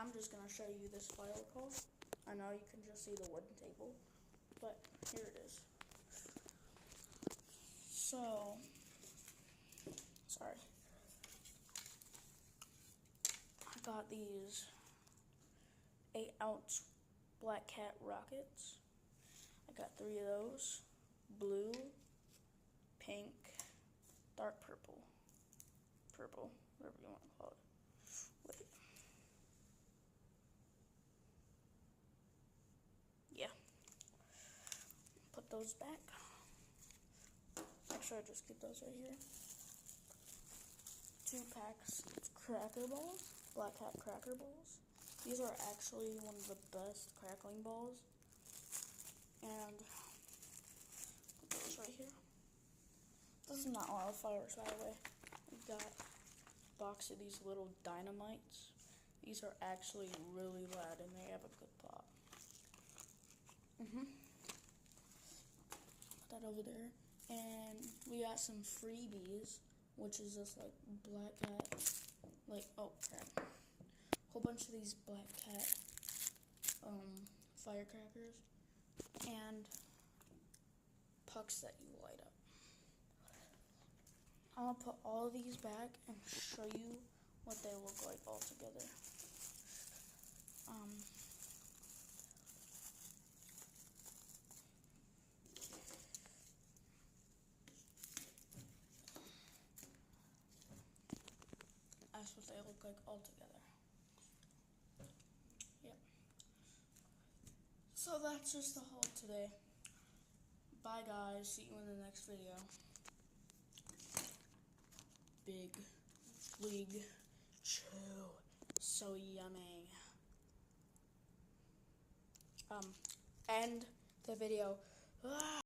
I'm just gonna show you this firework. I know you can just see the wooden table, but here it is. So, sorry. I got these 8-ounce Black Cat rockets. I got 3 of those. Blue, pink, dark purple, whatever you want to call it. Wait. Yeah. Put those back. Actually, I'll just keep those right here. 2 packs of cracker balls, Black Cat cracker balls. These are actually one of the best crackling balls. And put those right here. This is not a lot of fireworks, by the way. We've got a box of these little dynamites. These are actually really loud and they have a good pop. Put that over there. And we got some freebies, which is just like Black Cat, like, oh crap. Whole bunch of these Black Cat firecrackers and pucks that you light up. I'm gonna put all of these back and show you what they look like all together. That's what they look like all together. Yep. So that's just the haul today. Bye guys, see you in the next video. Big League Chew. So yummy. End the video.